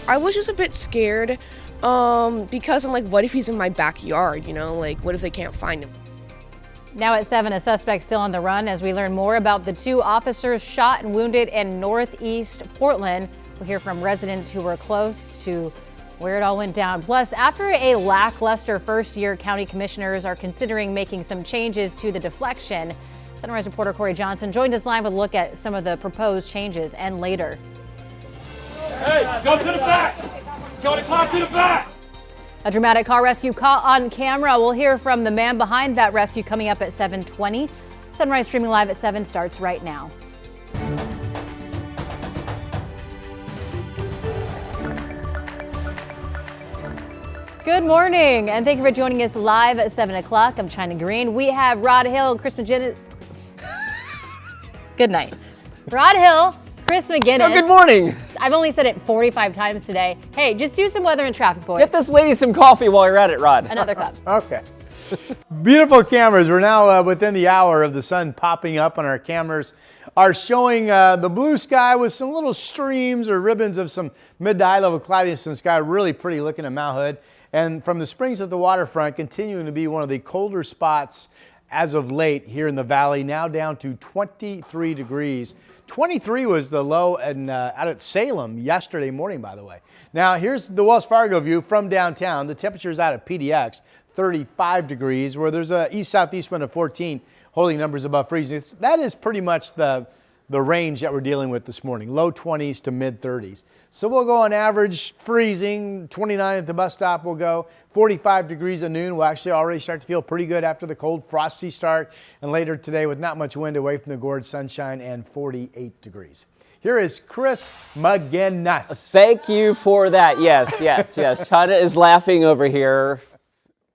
I was just a bit scared because I'm like, what if he's in my backyard, like what if they can't find him? Now at 7, a suspect still on the run as we learn more about the 2 officers shot and wounded in northeast Portland. We'll hear from residents who were close to where it all went down. Plus, after a lackluster first year, county commissioners are considering making some changes to the deflection. Sunrise reporter Corey Johnson joins us live with a look at some of the proposed changes and later. Hey, go to the back! Go to the back! A dramatic car rescue caught on camera. We'll hear from the man behind that rescue coming up at 7:20. Sunrise streaming live at 7 starts right now. Good morning, and thank you for joining us live at 7 o'clock. I'm China Green. We have Rod Hill, Chris McGinnis. Good night. Rod Hill, Chris McGinnis. Oh, good morning. I've only said it 45 times today. Hey, just do some weather and traffic, boys. Get this lady some coffee while you're at it, Rod. Another cup. Okay. Beautiful cameras. We're now within the hour of the sun popping up on our cameras. Are showing the blue sky with some little streams or ribbons of some mid to high level cloudiness in the sky. Really pretty looking at Mount Hood. And from the springs at the waterfront, continuing to be one of the colder spots as of late here in the valley, now down to 23 degrees. 23 was the low out at Salem yesterday morning, by the way. Now, here's the Wells Fargo view from downtown. The temperature is out at PDX, 35 degrees, where there's a east-southeast wind of 14, holding numbers above freezing. That is pretty much the range that we're dealing with this morning, low 20s to mid 30s. So we'll go on average freezing, 29 at the bus stop we'll go, 45 degrees at noon. We'll actually already start to feel pretty good after the cold, frosty start. And later today with not much wind away from the gorge, sunshine and 48 degrees. Here is Chris McGinnis. Thank you for that. Yes. China is laughing over here.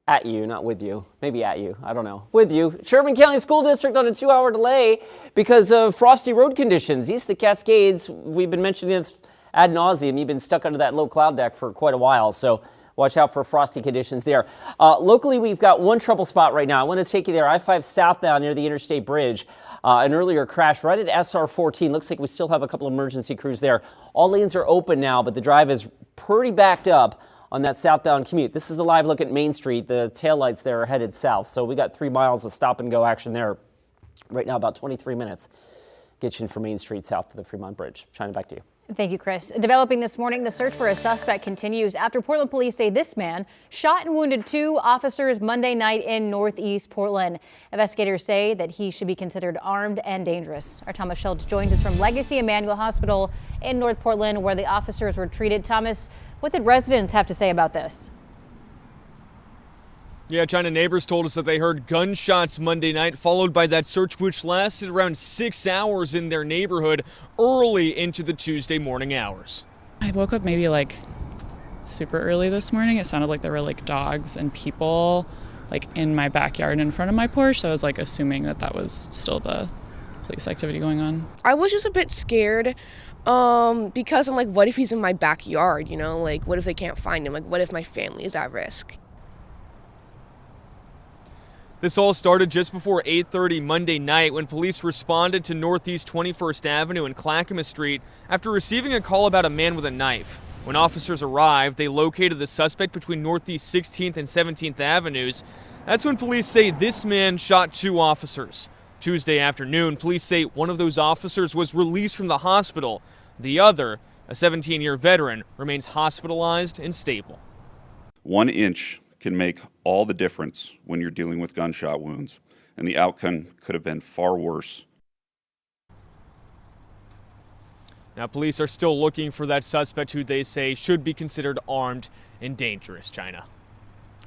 At you, not with you. Maybe at you. I don't know. With you. Sherman County School District on a 2-hour delay because of frosty road conditions. East of the Cascades, we've been mentioning this ad nauseum. You've been stuck under that low cloud deck for quite a while, so watch out for frosty conditions there. Locally, we've got one trouble spot right now. I want to take you there. I-5 southbound near the Interstate Bridge. An earlier crash right at SR-14. Looks like we still have a couple of emergency crews there. All lanes are open now, but the drive is pretty backed up on that southbound commute. This is the live look at Main Street. The taillights there are headed south. So we got 3 miles of stop and go action there. Right now, about 23 minutes. Get you in from Main Street south to the Fremont Bridge. China, back to you. Thank you, Chris. Developing this morning, the search for a suspect continues after Portland police say this man shot and wounded 2 officers Monday night in northeast Portland. Investigators say that he should be considered armed and dangerous. Our Thomas Schultz joins us from Legacy Emmanuel Hospital in North Portland, where the officers were treated. Thomas, what did residents have to say about this? Yeah, China neighbors told us that they heard gunshots Monday night, followed by that search which lasted around 6 hours in their neighborhood early into the Tuesday morning hours. I woke up maybe like super early this morning. It sounded like there were like dogs and people like in my backyard in front of my porch. So I was like assuming that was still the police activity going on. I was just a bit scared because I'm like, what if he's in my backyard, like what if they can't find him? Like what if my family is at risk? This all started just before 8:30 Monday night when police responded to Northeast 21st Avenue and Clackamas Street after receiving a call about a man with a knife. When officers arrived, they located the suspect between Northeast 16th and 17th Avenues. That's when police say this man shot 2 officers. Tuesday afternoon, police say one of those officers was released from the hospital. The other, a 17-year veteran, remains hospitalized and stable. 1 inch can make all the difference when you're dealing with gunshot wounds, and the outcome could have been far worse. Now, police are still looking for that suspect who they say should be considered armed and dangerous, China.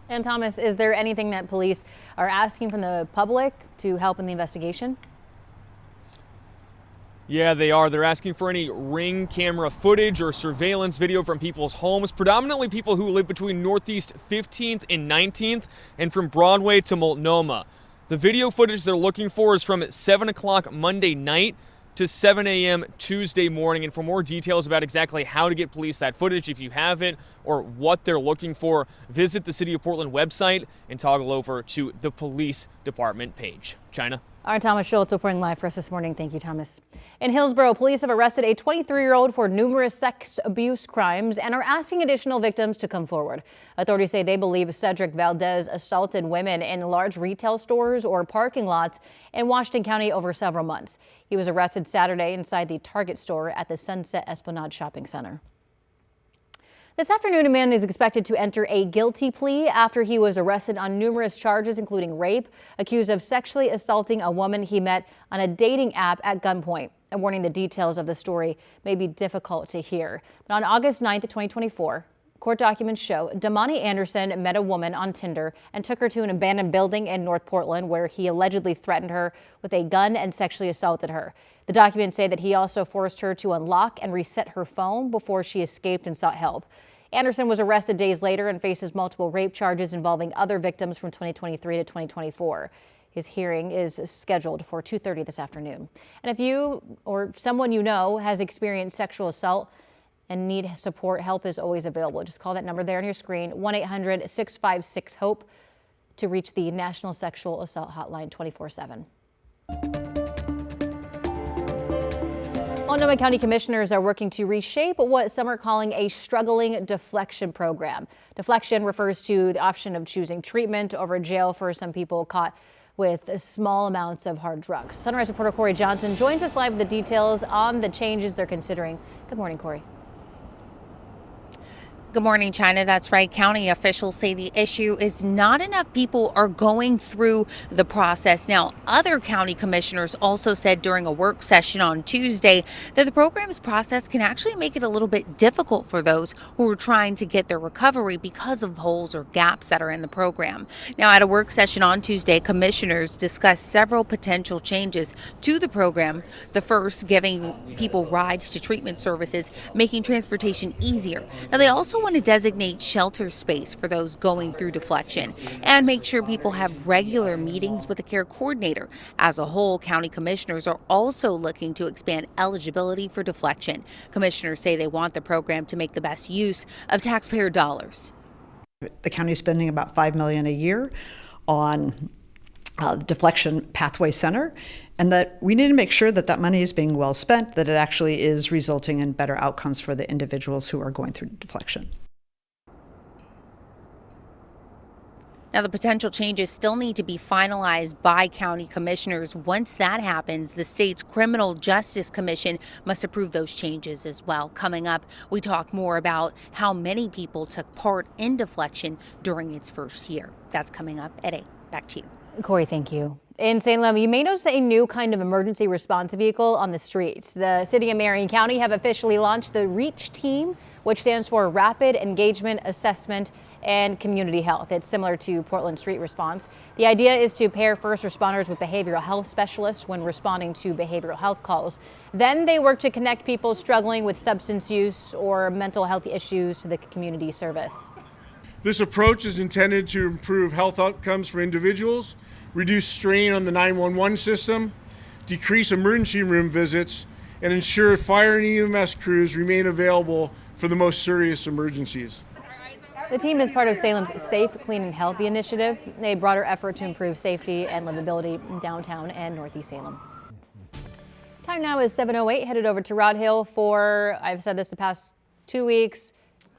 And Thomas, is there anything that police are asking from the public to help in the investigation? Yeah, they are. They're asking for any Ring camera footage or surveillance video from people's homes, predominantly people who live between Northeast 15th and 19th and from Broadway to Multnomah. The video footage they're looking for is from 7 o'clock Monday night to 7 a.m. Tuesday morning. And for more details about exactly how to get police that footage, if you have it, or what they're looking for, visit the City of Portland website and toggle over to the police department page. China. All right, Thomas Schultz reporting live for us this morning. Thank you, Thomas. In Hillsborough, police have arrested a 23-year-old for numerous sex abuse crimes and are asking additional victims to come forward. Authorities say they believe Cedric Valdez assaulted women in large retail stores or parking lots in Washington County over several months. He was arrested Saturday inside the Target store at the Sunset Esplanade Shopping Center. This afternoon, a man is expected to enter a guilty plea after he was arrested on numerous charges, including rape, accused of sexually assaulting a woman he met on a dating app at gunpoint. A warning, the details of the story may be difficult to hear. But on August 9th, 2024, court documents show Damani Anderson met a woman on Tinder and took her to an abandoned building in North Portland where he allegedly threatened her with a gun and sexually assaulted her. The documents say that he also forced her to unlock and reset her phone before she escaped and sought help. Anderson was arrested days later and faces multiple rape charges involving other victims from 2023 to 2024. His hearing is scheduled for 2:30 this afternoon. And if you or someone you know has experienced sexual assault and need support, help is always available. Just call that number there on your screen, 1-800-656-HOPE, to reach the National Sexual Assault Hotline 24/7. Multnomah County commissioners are working to reshape what some are calling a struggling deflection program. Deflection refers to the option of choosing treatment over jail for some people caught with small amounts of hard drugs. Sunrise reporter Corey Johnson joins us live with the details on the changes they're considering. Good morning, Corey. Good morning, China. That's right. County officials say the issue is not enough people are going through the process. Now, other county commissioners also said during a work session on Tuesday that the program's process can actually make it a little bit difficult for those who are trying to get their recovery because of holes or gaps that are in the program. Now, at a work session on Tuesday, commissioners discussed several potential changes to the program. The first, giving people rides to treatment services, making transportation easier. Now, they also want to designate shelter space for those going through deflection and make sure people have regular meetings with a care coordinator. As a whole, county commissioners are also looking to expand eligibility for deflection. Commissioners say they want the program to make the best use of taxpayer dollars. The county is spending about $5 million a year on Deflection Pathway Center, and that we need to make sure that that money is being well spent, that it actually is resulting in better outcomes for the individuals who are going through deflection. Now, the potential changes still need to be finalized by county commissioners. Once that happens, the state's Criminal Justice Commission must approve those changes as well. Coming up, we talk more about how many people took part in deflection during its first year. That's coming up at 8. Back to you. Corey, thank you. In Salem, you may notice a new kind of emergency response vehicle on the streets. The city of Marion County have officially launched the REACH team, which stands for Rapid Engagement Assessment and Community Health. It's similar to Portland Street Response. The idea is to pair first responders with behavioral health specialists when responding to behavioral health calls. Then they work to connect people struggling with substance use or mental health issues to the community service. This approach is intended to improve health outcomes for individuals, reduce strain on the 911 system, decrease emergency room visits, and ensure fire and EMS crews remain available for the most serious emergencies. The team is part of Salem's Safe, Clean, and Healthy initiative, a broader effort to improve safety and livability in downtown and Northeast Salem. Time now is 7:08, headed over to Rod Hill for, I've said this the past 2 weeks,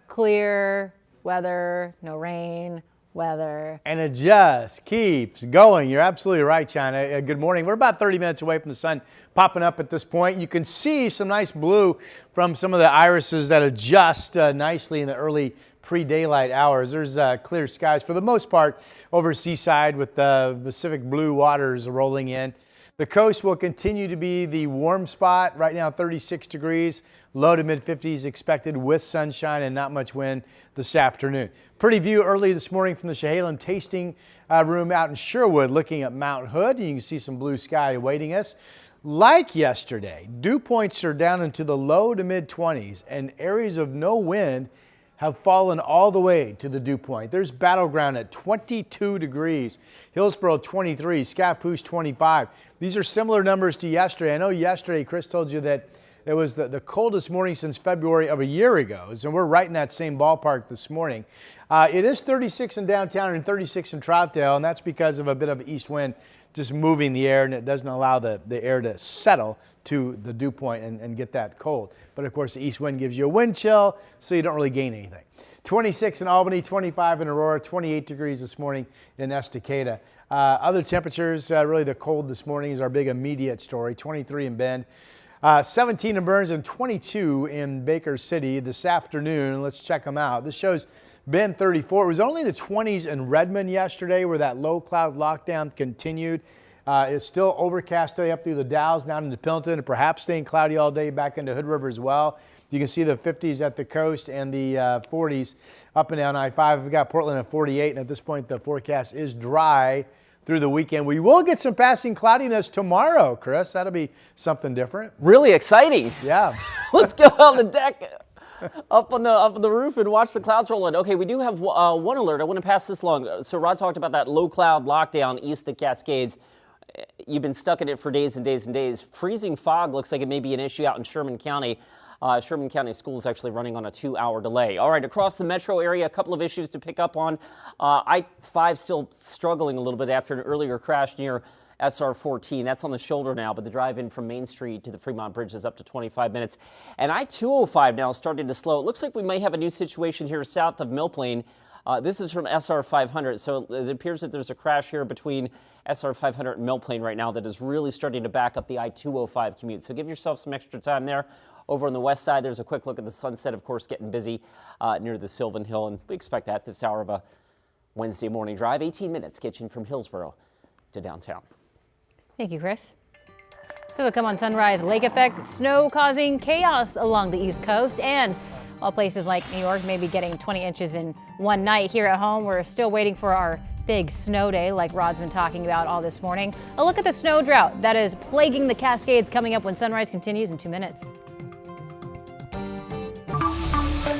clear weather, no rain, weather. And it just keeps going. You're absolutely right, China. Good morning. We're about 30 minutes away from the sun popping up at this point. You can see some nice blue from some of the irises that adjust nicely in the early pre-daylight hours. There's clear skies for the most part over Seaside with the Pacific blue waters rolling in. The coast will continue to be the warm spot. Right now 36 degrees, low to mid 50s expected with sunshine and not much wind this afternoon. Pretty view early this morning from the Chehalen tasting room out in Sherwood looking at Mount Hood. You can see some blue sky awaiting us. Like yesterday, dew points are down into the low to mid 20s and areas of no wind have fallen all the way to the dew point. There's Battleground at 22 degrees, Hillsborough 23, Scappoose 25. These are similar numbers to yesterday. I know yesterday Chris told you that it was the coldest morning since February of a year ago, and we're right in that same ballpark this morning. It is 36 in downtown and 36 in Troutdale, and that's because of a bit of east wind just moving the air, and it doesn't allow the air to settle to the dew point and get that cold. But of course, the east wind gives you a wind chill, so you don't really gain anything. 26 in Albany, 25 in Aurora, 28 degrees this morning in Estacada. Other temperatures, really the cold this morning is our big immediate story. 23 in Bend, 17 in Burns, and 22 in Baker City this afternoon. Let's check them out. This shows Bend 34. It was only the 20s in Redmond yesterday where that low cloud lockdown continued. It's still overcast today up through the Dalles, down into Pendleton, and perhaps staying cloudy all day back into Hood River as well. You can see the 50s at the coast and the 40s up and down I-5. We've got Portland at 48, and at this point the forecast is dry through the weekend. We will get some passing cloudiness tomorrow, Chris. That'll be something different. Really exciting. Yeah. Let's go on the deck, up on the roof, and watch the clouds roll in. Okay, we do have one alert. I want to pass this along. So Rod talked about that low cloud lockdown east of the Cascades. You've been stuck in it for days and days and days. Freezing fog looks like it may be an issue out in Sherman County. Sherman County School is actually running on a 2-hour delay. All right, across the metro area, a couple of issues to pick up on. I-5 still struggling a little bit after an earlier crash near SR 14. That's on the shoulder now, but the drive-in from Main Street to the Fremont Bridge is up to 25 minutes. And I-205 now starting to slow. It looks like we may have a new situation here south of Mill Plain. This is from SR 500, so it appears that there's a crash here between SR 500 and Mill Plain right now that is really starting to back up the I-205 commute. So give yourself some extra time there. Over on the west side, there's a quick look at the Sunset, of course, getting busy near the Sylvan Hill, and we expect that this hour of a Wednesday morning drive. 18 minutes getting from Hillsborough to downtown. Thank you, Chris. So to come on Sunrise, lake effect, snow causing chaos along the East Coast, and while places like New York may be getting 20 inches in one night, here at home we're still waiting for our big snow day like Rod's been talking about all this morning. A look at the snow drought that is plaguing the Cascades coming up when Sunrise continues in 2 minutes.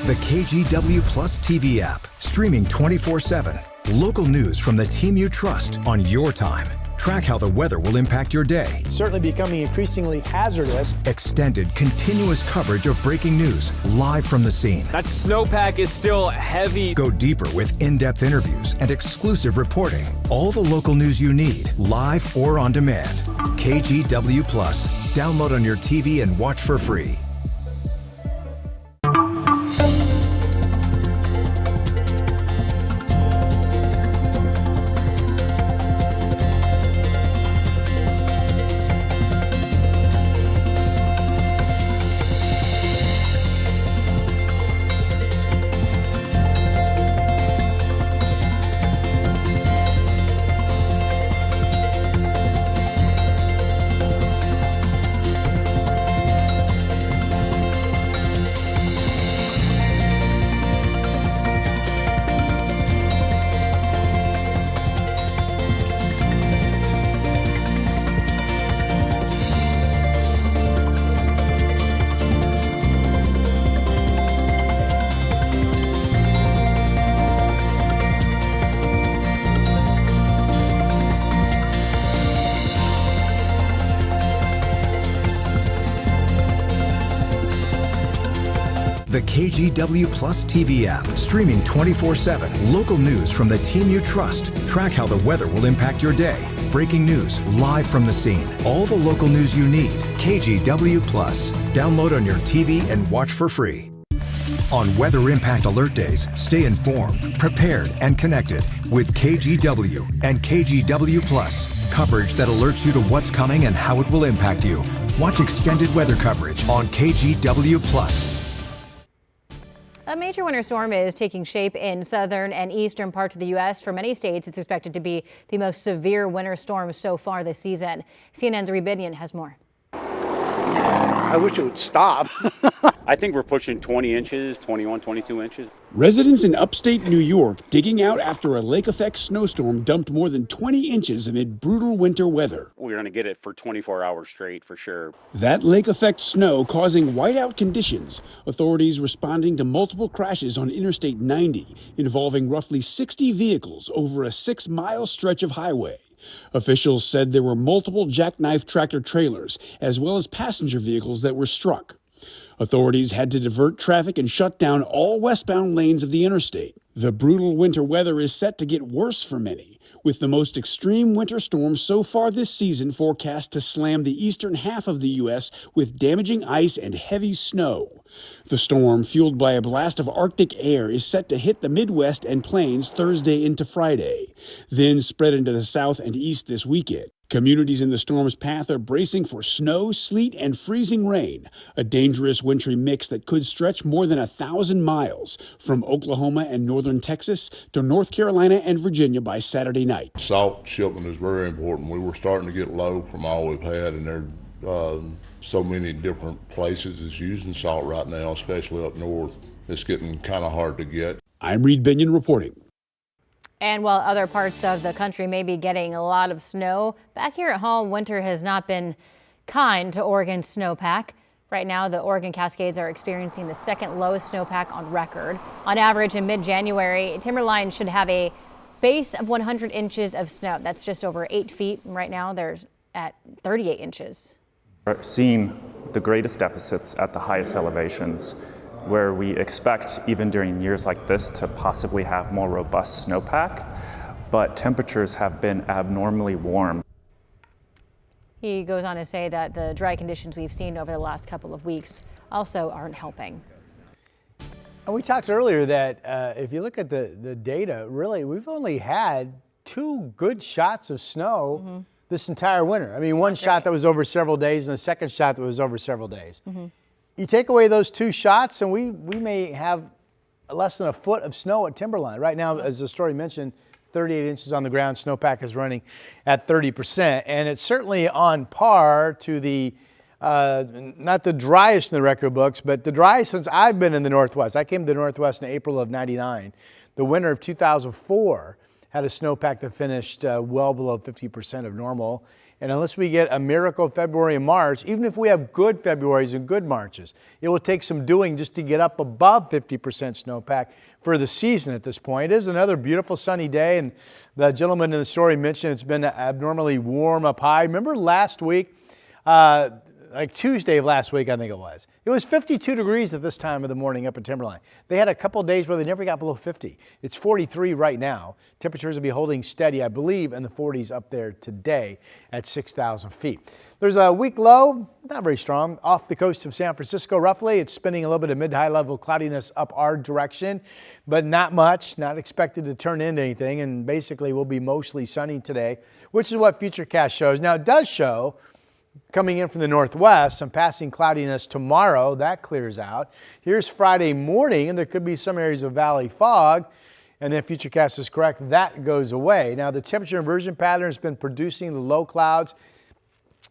The KGW Plus TV app, streaming 24/7. Local news from the team you trust on your time. Track how the weather will impact your day. Certainly becoming increasingly hazardous. Extended, continuous coverage of breaking news, live from the scene. That snowpack is still heavy. Go deeper with in-depth interviews and exclusive reporting. All the local news you need, live or on demand. KGW Plus. Download on your TV and watch for free. The KGW Plus TV app, streaming 24/7. Local news from the team you trust. Track how the weather will impact your day. Breaking news, live from the scene. All the local news you need. KGW Plus. Download on your TV and watch for free. On Weather Impact Alert Days, stay informed, prepared, and connected with KGW and KGW Plus. Coverage that alerts you to what's coming and how it will impact you. Watch extended weather coverage on KGW Plus. A major winter storm is taking shape in southern and eastern parts of the U.S. For many states, it's expected to be the most severe winter storm so far this season. CNN's Reed Binion has more. I wish it would stop. I think we're pushing 20 inches, 21, 22 inches. Residents in upstate New York digging out after a lake-effect snowstorm dumped more than 20 inches amid brutal winter weather. We're going to get it for 24 hours straight for sure. That lake-effect snow causing whiteout conditions. Authorities responding to multiple crashes on Interstate 90 involving roughly 60 vehicles over a 6-mile stretch of highway. Officials said there were multiple jackknife tractor trailers as well as passenger vehicles that were struck. Authorities had to divert traffic and shut down all westbound lanes of the interstate. The brutal winter weather is set to get worse for many, with the most extreme winter storm so far this season forecast to slam the eastern half of the U.S. with damaging ice and heavy snow. The storm, fueled by a blast of Arctic air, is set to hit the Midwest and Plains Thursday into Friday, then spread into the south and east this weekend. Communities in the storm's path are bracing for snow, sleet, and freezing rain, a dangerous wintry mix that could stretch more than 1,000 miles from Oklahoma and northern Texas to North Carolina and Virginia by Saturday night. Salt shipment is very important. We were starting to get low from all we've had, and there are so many different places is using salt right now, especially up north. It's getting kind of hard to get. I'm Reed Binion reporting. And while other parts of the country may be getting a lot of snow, back here at home, winter has not been kind to Oregon's snowpack. Right now, the Oregon Cascades are experiencing the second lowest snowpack on record. On average, in mid-January, timberline should have a base of 100 inches of snow. That's just over 8 feet. Right now, they're at 38 inches. We're seeing the greatest deficits at the highest elevations, where we expect, even during years like this, to possibly have more robust snowpack, but temperatures have been abnormally warm. He goes on to say that the dry conditions we've seen over the last couple of weeks also aren't helping. And we talked earlier that if you look at the data, really, we've only had 2 good shots of snow this entire winter. I mean, one shot that was over several days and a second shot that was over several days. You take away those 2 shots and we may have less than a foot of snow at timberline. Right now, as the story mentioned, 38 inches on the ground, snowpack is running at 30%. And it's certainly on par to the, not the driest in the record books, but the driest since I've been in the Northwest. I came to the Northwest in April of '99. The winter of 2004 had a snowpack that finished well below 50% of normal. And unless we get a miracle February and March, even if we have good Februarys and good Marches, it will take some doing just to get up above 50% snowpack for the season at this point. It is another beautiful sunny day, and the gentleman in the story mentioned it's been abnormally warm up high. Remember last week, like Tuesday of last week, I think it was 52 degrees at this time of the morning up at Timberline. They had a couple of days where they never got below 50. It's 43 right now. Temperatures will be holding steady, I believe, in the 40s up there today at 6,000 feet. There's a weak low, not very strong, off the coast of San Francisco roughly. It's spinning a little bit of mid-high level cloudiness up our direction, but not much, not expected to turn into anything, and basically will be mostly sunny today, which is what Futurecast shows. Now, it does show coming in from the northwest, some passing cloudiness tomorrow. That clears out. Here's Friday morning, and there could be some areas of valley fog. And then Futurecast is correct, that goes away. Now, the temperature inversion pattern has been producing the low clouds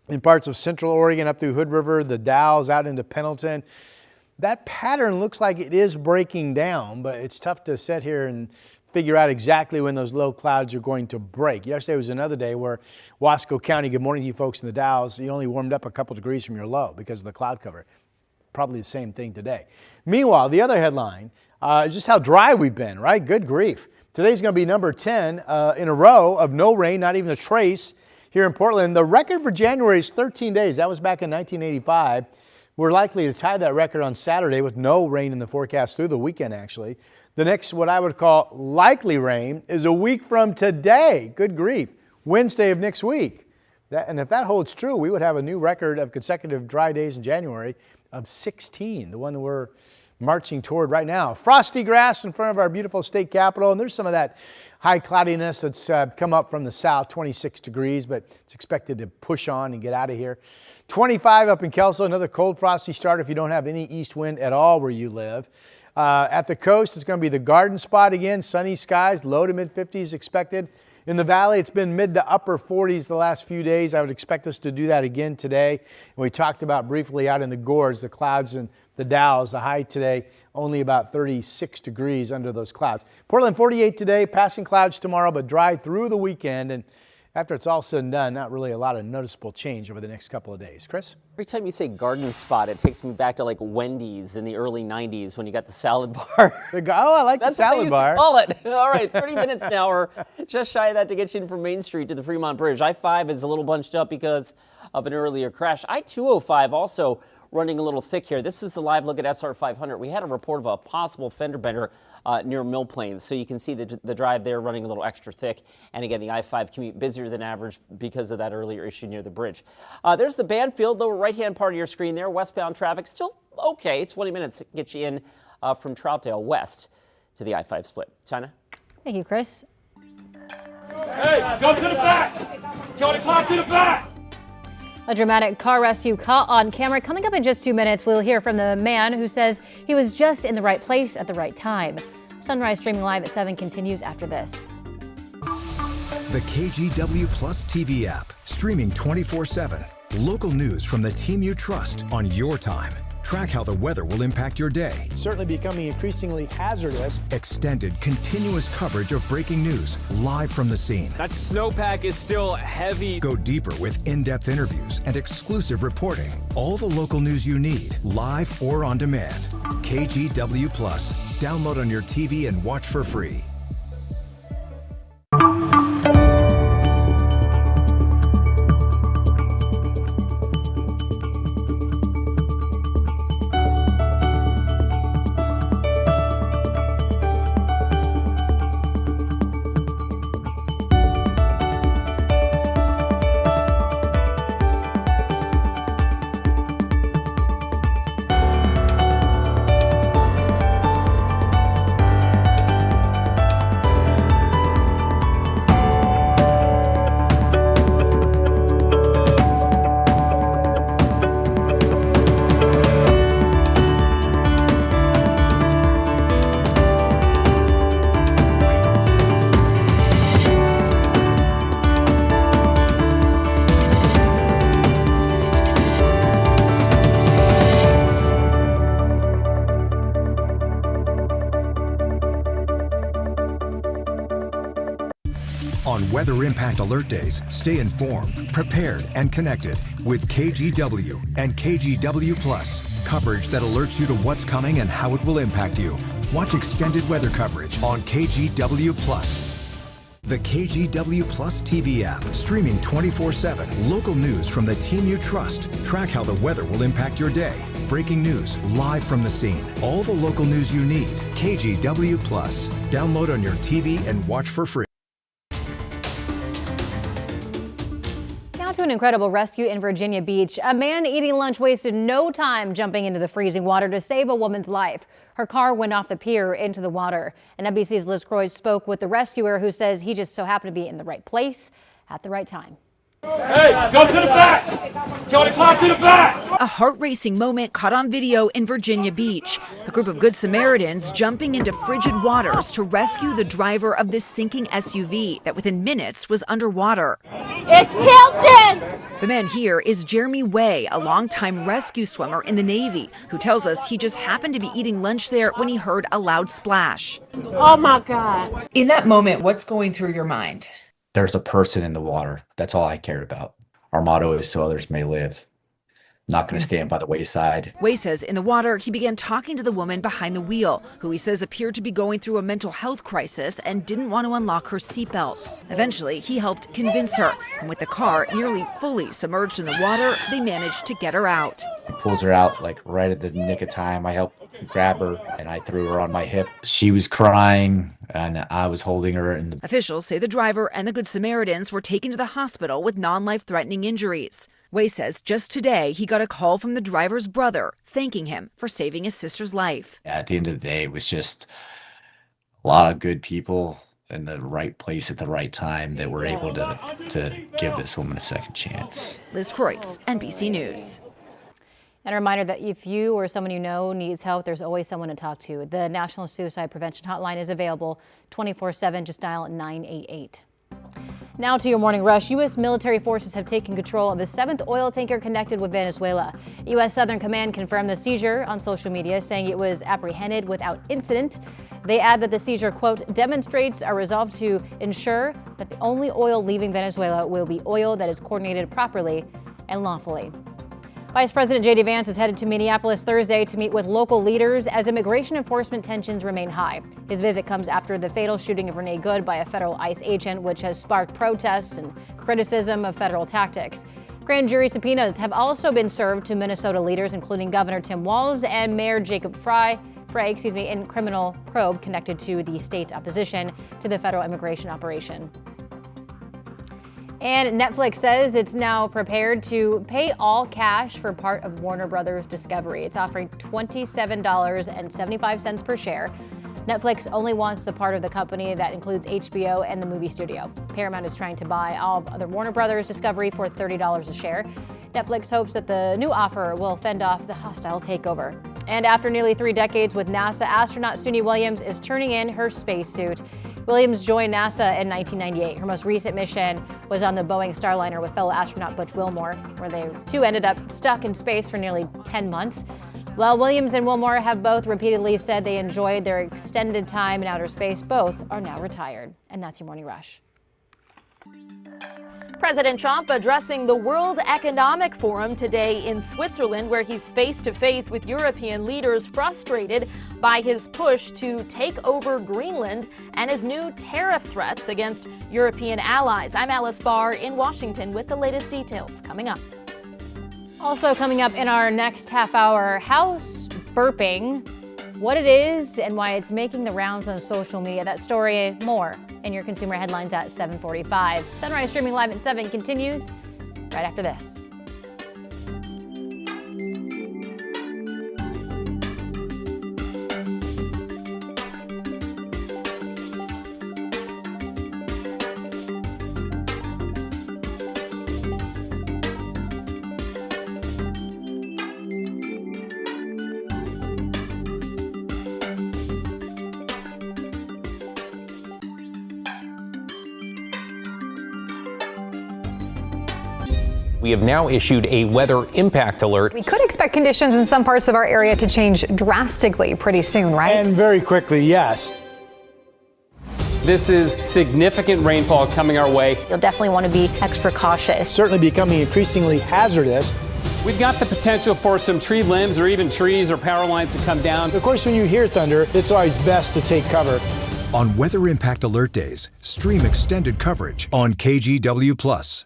in parts of central Oregon up through Hood River, the Dalles out into Pendleton. That pattern looks like it is breaking down, but it's tough to sit here and figure out exactly when those low clouds are going to break. Yesterday was another day where Wasco County, good morning to you folks in the Dalles, you only warmed up a couple degrees from your low because of the cloud cover. Probably the same thing today. Meanwhile, the other headline is just how dry we've been, right? Good grief. Today's going to be number 10 in a row of no rain, not even a trace here in Portland. The record for January is 13 days. That was back in 1985. We're likely to tie that record on Saturday with no rain in the forecast through the weekend, actually. The next, what I would call likely rain, is a week from today. Good grief. Wednesday of next week. And if that holds true, we would have a new record of consecutive dry days in January of 16, the one that we're marching toward right now. Frosty grass in front of our beautiful state capitol, and there's some of that high cloudiness that's come up from the south, 26 degrees, but it's expected to push on and get out of here. 25 up in Kelso, another cold, frosty start if you don't have any east wind at all where you live. At the coast, it's going to be the garden spot again, sunny skies, low to mid 50s expected. In the valley, it's been mid to upper 40s the last few days. I would expect us to do that again today. And we talked about briefly out in the gorge, the clouds and the Dalles. The high today, only about 36 degrees under those clouds. Portland, 48 today, passing clouds tomorrow, but dry through the weekend. And after it's all said and done, not really a lot of noticeable change over the next couple of days. Chris? Every time you say garden spot, it takes me back to like Wendy's in the early 90s when you got the salad bar. I like the salad bar. That's what they used to call it. All right, 30 minutes now, or just shy of that to get you in from Main Street to the Fremont Bridge. I-5 is a little bunched up because of an earlier crash. I-205 also running a little thick here. This is the live look at SR 500. We had a report of a possible fender bender near Mill Plains, so you can see the drive there running a little extra thick. And again, the I-5 commute busier than average because of that earlier issue near the bridge. There's the Banfield, lower right-hand part of your screen there. Westbound traffic still okay. It's 20 minutes to get you in from Troutdale west to the I-5 split. China? Thank you, Chris. Hey, go to the back! Jody, climb to the back! A dramatic car rescue caught on camera. Coming up in just 2 minutes, we'll hear from the man who says he was just in the right place at the right time. Sunrise streaming live at 7 continues after this. The KGW Plus TV app, streaming 24/7. Local news from the team you trust on your time. Track how the weather will impact your day. Certainly becoming increasingly hazardous. Extended, continuous coverage of breaking news live from the scene. That snowpack is still heavy. Go deeper with in-depth interviews and exclusive reporting. All the local news you need, live or on demand. KGW Plus. Download on your TV and watch for free. On Weather Impact Alert Days, stay informed, prepared, and connected with KGW and KGW Plus. Coverage that alerts you to what's coming and how it will impact you. Watch extended weather coverage on KGW Plus. The KGW Plus TV app, streaming 24/7. Local news from the team you trust. Track how the weather will impact your day. Breaking news live from the scene. All the local news you need. KGW Plus. Download on your TV and watch for free. Now to an incredible rescue in Virginia Beach. A man eating lunch wasted no time jumping into the freezing water to save a woman's life. Her car went off the pier into the water. And NBC's Liz Croy spoke with the rescuer, who says he just so happened to be in the right place at the right time. Hey, go to the back! Jody, climb to the back! A heart-racing moment caught on video in Virginia Beach. A group of Good Samaritans jumping into frigid waters to rescue the driver of this sinking SUV that within minutes was underwater. It's tilted! The man here is Jeremy Way, a longtime rescue swimmer in the Navy, who tells us he just happened to be eating lunch there when he heard a loud splash. Oh my God. In that moment, what's going through your mind? There's a person in the water. That's all I cared about. Our motto is so others may live. Not going to stand by the wayside. Way says in the water, he began talking to the woman behind the wheel, who he says appeared to be going through a mental health crisis and didn't want to unlock her seatbelt. Eventually, he helped convince her, and with the car nearly fully submerged in the water, they managed to get her out. He pulls her out like right at the nick of time. I helped grab her and I threw her on my hip. She was crying and I was holding her. And officials say the driver and the Good Samaritans were taken to the hospital with non-life-threatening injuries. Way says just today he got a call from the driver's brother thanking him for saving his sister's life. At the end of the day, it was just a lot of good people in the right place at the right time that were able to give this woman a second chance. Liz Kreutz, NBC News. And a reminder that if you or someone you know needs help, there's always someone to talk to. The National Suicide Prevention Hotline is available 24/7. Just dial 988. Now to your morning rush. U.S. military forces have taken control of the 7th oil tanker connected with Venezuela. U.S. Southern Command confirmed the seizure on social media, saying it was apprehended without incident. They add that the seizure, quote, demonstrates our resolve to ensure that the only oil leaving Venezuela will be oil that is coordinated properly and lawfully. Vice President J.D. Vance is headed to Minneapolis Thursday to meet with local leaders as immigration enforcement tensions remain high. His visit comes after the fatal shooting of Renee Good by a federal ICE agent, which has sparked protests and criticism of federal tactics. Grand jury subpoenas have also been served to Minnesota leaders, including Governor Tim Walz and Mayor Jacob Frey, in criminal probe connected to the state's opposition to the federal immigration operation. And Netflix says it's now prepared to pay all cash for part of Warner Brothers Discovery. It's offering $27.75 per share. Netflix only wants the part of the company that includes HBO and the movie studio. Paramount is trying to buy all of the Warner Brothers Discovery for $30 a share. Netflix hopes that the new offer will fend off the hostile takeover. And after nearly 3 decades with NASA, astronaut Suni Williams is turning in her spacesuit. Williams joined NASA in 1998. Her most recent mission was on the Boeing Starliner with fellow astronaut Butch Wilmore, where they two ended up stuck in space for nearly 10 months. While Williams and Wilmore have both repeatedly said they enjoyed their extended time in outer space, both are now retired. And that's your Morning Rush. President Trump addressing the World Economic Forum today in Switzerland, where he's face-to-face with European leaders frustrated by his push to take over Greenland and his new tariff threats against European allies. I'm Alice Barr in Washington with the latest details coming up. Also coming up in our next half hour, house burping, what it is and why it's making the rounds on social media. That story more in your consumer headlines at 7:45. Sunrise streaming live at 7 continues right after this. We have now issued a weather impact alert. We could expect conditions in some parts of our area to change drastically pretty soon, right? And very quickly, yes. This is significant rainfall coming our way. You'll definitely want to be extra cautious. Certainly becoming increasingly hazardous. We've got the potential for some tree limbs or even trees or power lines to come down. Of course, when you hear thunder, it's always best to take cover. On Weather Impact Alert Days, stream extended coverage on KGW+.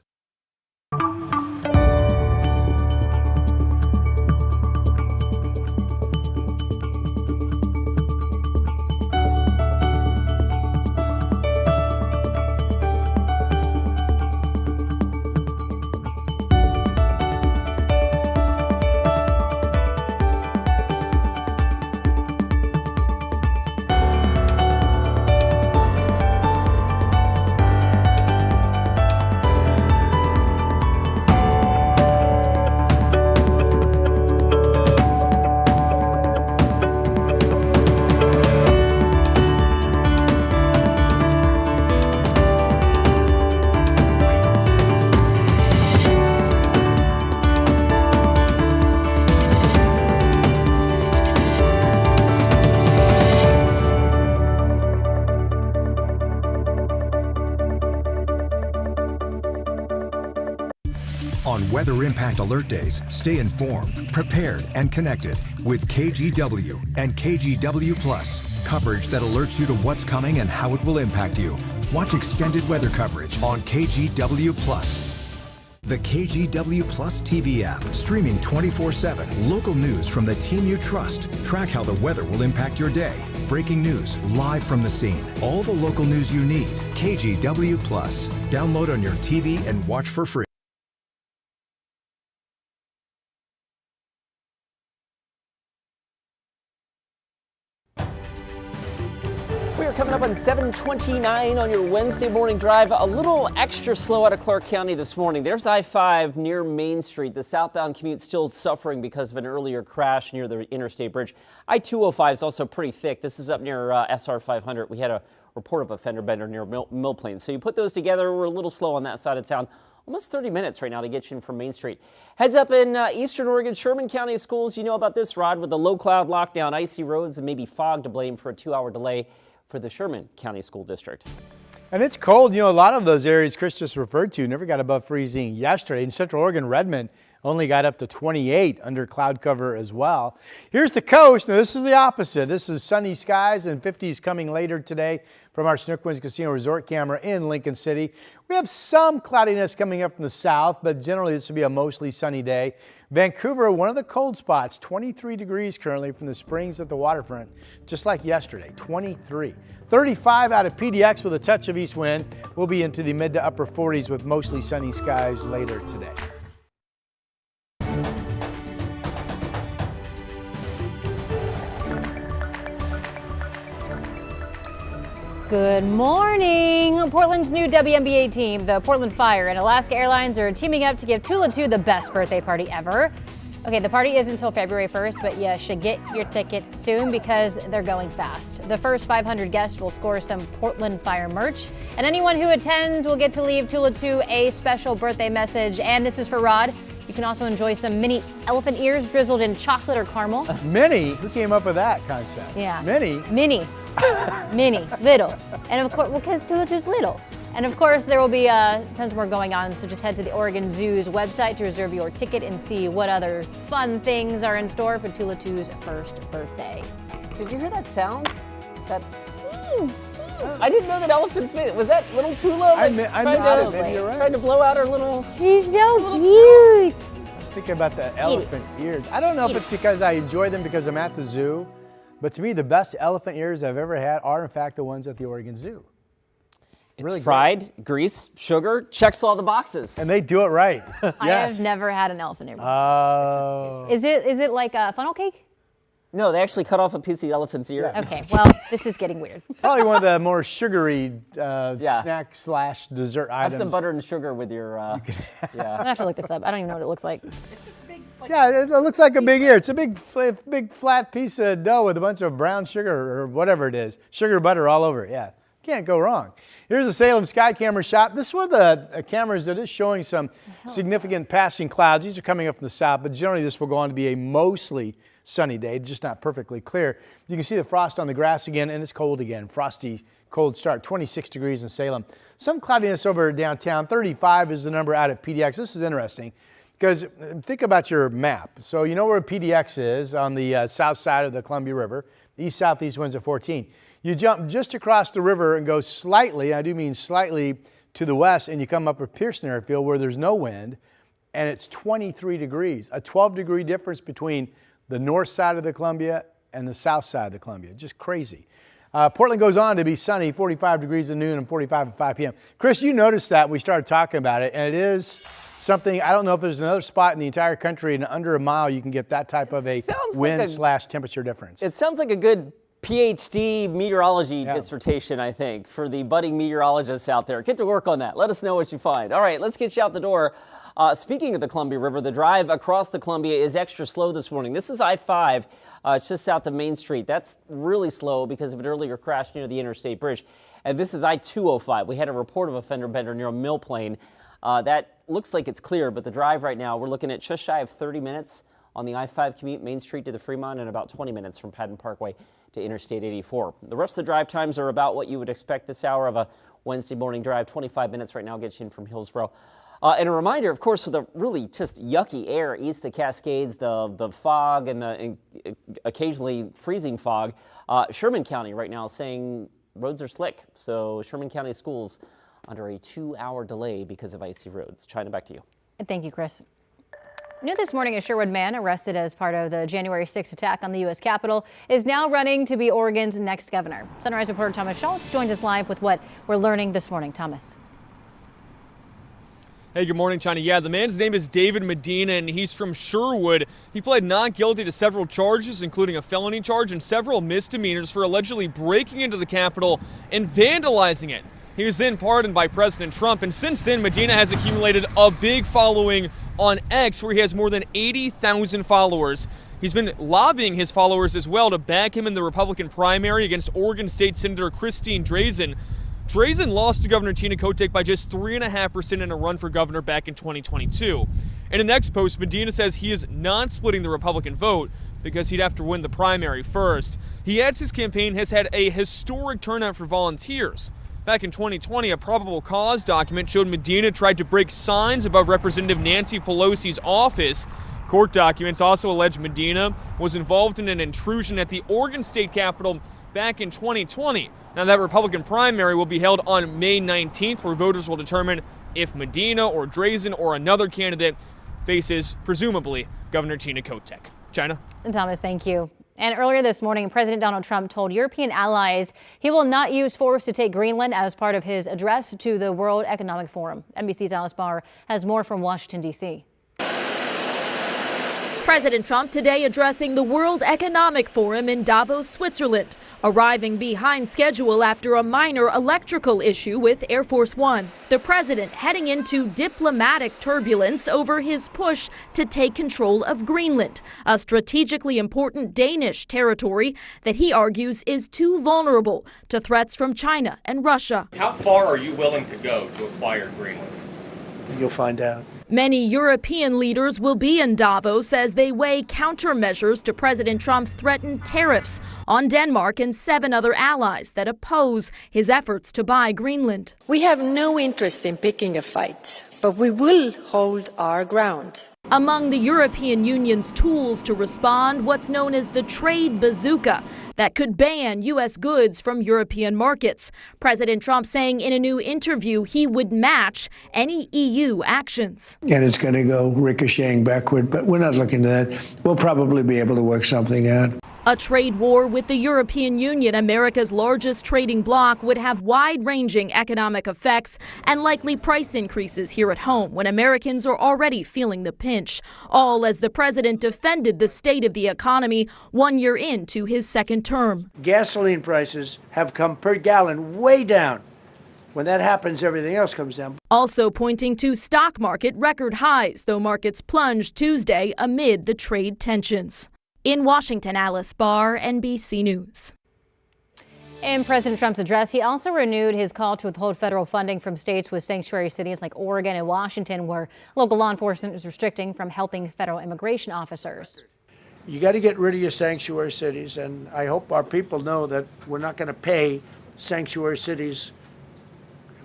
On Weather Impact Alert Days, stay informed, prepared, and connected with KGW and KGW+. Coverage that alerts you to what's coming and how it will impact you. Watch extended weather coverage on KGW+. The KGW Plus TV app, streaming 24/7. Local news from the team you trust. Track how the weather will impact your day. Breaking news, live from the scene. All the local news you need. KGW Plus. Download on your TV and watch for free. We're coming up on 7:29 on your Wednesday morning drive. A little extra slow out of Clark County this morning. There's I-5 near Main Street. The southbound commute still suffering because of an earlier crash near the interstate bridge. I-205 is also pretty thick. This is up near SR 500. We had a report of a fender bender near Mill Plains. So you put those together, we're a little slow on that side of town. Almost 30 minutes right now to get you in from Main Street. Heads up in eastern Oregon, Sherman County schools. You know about this, Rod, with the low cloud lockdown, icy roads, and maybe fog to blame for a 2-hour delay for the Sherman County School District. And it's cold. You know, a lot of those areas Chris just referred to never got above freezing yesterday. In Central Oregon, Redmond Only got up to 28 under cloud cover as well. Here's the coast. Now this is the opposite. This is sunny skies and 50s coming later today from our Chinook Winds Casino Resort camera in Lincoln City. We have some cloudiness coming up from the south, but generally this will be a mostly sunny day. Vancouver, one of the cold spots, 23 degrees currently from the springs at the waterfront, just like yesterday, 23. 35 out of PDX with a touch of east wind. We'll be into the mid to upper 40s with mostly sunny skies later today. Good morning. Portland's new WNBA team, the Portland Fire and Alaska Airlines, are teaming up to give Tula 2 the best birthday party ever. Okay, the party is until February 1st, but you should get your tickets soon because they're going fast. The first 500 guests will score some Portland Fire merch, and anyone who attends will get to leave Tula 2 a special birthday message. And this is for Rod. You can also enjoy some mini elephant ears drizzled in chocolate or caramel. Mini? Who came up with that concept? Yeah. Mini? Mini. Mini. Little. And of course, well, because Tula 2's little. And of course, there will be tons more going on, so just head to the Oregon Zoo's website to reserve your ticket and see what other fun things are in store for Tula 2's first birthday. Did you hear that sound? That. I didn't know that elephants made it. Was that little Tula? I missed it. Maybe you're right. Trying to blow out her little. She's so cute. I was thinking about the elephant ears. I don't know if it's because I enjoy them because I'm at the zoo, but to me, the best elephant ears I've ever had are, in fact, the ones at the Oregon Zoo. It's really fried, grease, sugar, checks all the boxes. And they do it right. Yes. I have never had an elephant ear before. Oh. Is it like a funnel cake? No, they actually cut off a piece of the elephant's ear. Okay, well, this is getting weird. Probably one of the more sugary snack / dessert items. Have some butter and sugar with your. I'm gonna have to look this up. I don't even know what it looks like. Yeah, it looks like a big ear. It's a big flat piece of dough with a bunch of brown sugar or whatever it is. Sugar butter all over it, yeah. Can't go wrong. Here's a Salem sky camera shot. This is one of the cameras that is showing some significant passing clouds. These are coming up from the south, but generally this will go on to be a mostly sunny day, just not perfectly clear. You can see the frost on the grass again, and it's cold again. Frosty, cold start, 26 degrees in Salem. Some cloudiness over downtown. 35 is the number out at PDX. This is interesting because think about your map. So you know where PDX is on the south side of the Columbia River. East-southeast winds at 14. You jump just across the river and go slightly, I do mean slightly, to the west, and you come up at Pearson Airfield where there's no wind, and it's 23 degrees. A 12-degree difference between the north side of the Columbia and the south side of the Columbia. Just crazy. Portland goes on to be sunny, 45 degrees at noon and 45 at 5 p.m. Chris, you noticed that we started talking about it, and it is something, I don't know if there's another spot in the entire country in under a mile you can get that type of a wind / temperature difference. It sounds like a good PhD meteorology dissertation, I think, for the budding meteorologists out there. Get to work on that. Let us know what you find. All right, let's get you out the door. Speaking of the Columbia River, the drive across the Columbia is extra slow this morning. This is I-5. It's just south of Main Street. That's really slow because of an earlier crash near the Interstate Bridge. And this is I-205. We had a report of a fender bender near a mill plane. That looks like it's clear, but the drive right now, we're looking at just shy of 30 minutes on the I-5 commute, Main Street to the Fremont, and about 20 minutes from Patton Parkway to Interstate 84. The rest of the drive times are about what you would expect this hour of a Wednesday morning drive. 25 minutes right now gets you in from Hillsborough. And a reminder, of course, for the really just yucky air east of the Cascades, the fog and the occasionally freezing fog, Sherman County right now is saying roads are slick. So Sherman County schools under a 2-hour delay because of icy roads. China, back to you. Thank you, Chris. New this morning, a Sherwood man arrested as part of the January 6th attack on the U.S. Capitol is now running to be Oregon's next governor. Sunrise reporter Thomas Schultz joins us live with what we're learning this morning. Thomas. Hey, good morning, China. Yeah, the man's name is David Medina, and he's from Sherwood. He pled not guilty to several charges, including a felony charge and several misdemeanors for allegedly breaking into the Capitol and vandalizing it. He was then pardoned by President Trump, and since then, Medina has accumulated a big following on X, where he has more than 80,000 followers. He's been lobbying his followers as well to back him in the Republican primary against Oregon State Senator Christine Drazan. Drazan lost to Governor Tina Kotek by just 3.5% in a run for governor back in 2022. In an X post, Medina says he is not splitting the Republican vote because he'd have to win the primary first. He adds his campaign has had a historic turnout for volunteers. Back in 2020, a probable cause document showed Medina tried to break signs above Representative Nancy Pelosi's office. Court documents also allege Medina was involved in an intrusion at the Oregon State Capitol back in 2020. Now, that Republican primary will be held on May 19th, where voters will determine if Medina or Drazen or another candidate faces, presumably, Governor Tina Kotek. China? And Thomas, thank you. And earlier this morning, President Donald Trump told European allies he will not use force to take Greenland as part of his address to the World Economic Forum. NBC's Alice Barr has more from Washington, D.C. President Trump today addressing the World Economic Forum in Davos, Switzerland, arriving behind schedule after a minor electrical issue with Air Force One. The president heading into diplomatic turbulence over his push to take control of Greenland, a strategically important Danish territory that he argues is too vulnerable to threats from China and Russia. How far are you willing to go to acquire Greenland? You'll find out. Many European leaders will be in Davos as they weigh countermeasures to President Trump's threatened tariffs on Denmark and 7 other allies that oppose his efforts to buy Greenland. We have no interest in picking a fight, but we will hold our ground. Among the European Union's tools to respond, what's known as the trade bazooka that could ban U.S. goods from European markets. President Trump saying in a new interview he would match any EU actions. And it's going to go ricocheting backward, but we're not looking at that. We'll probably be able to work something out. A trade war with the European Union, America's largest trading bloc, would have wide-ranging economic effects and likely price increases here at home when Americans are already feeling the pinch. All as the president defended the state of the economy 1 year into his second term. Gasoline prices have come per gallon way down. When that happens, everything else comes down. Also pointing to stock market record highs, though markets plunged Tuesday amid the trade tensions. In Washington, Alice Barr, NBC News. In President Trump's address, he also renewed his call to withhold federal funding from states with sanctuary cities like Oregon and Washington, where local law enforcement is restricting from helping federal immigration officers. You got to get rid of your sanctuary cities, and I hope our people know that we're not going to pay sanctuary cities.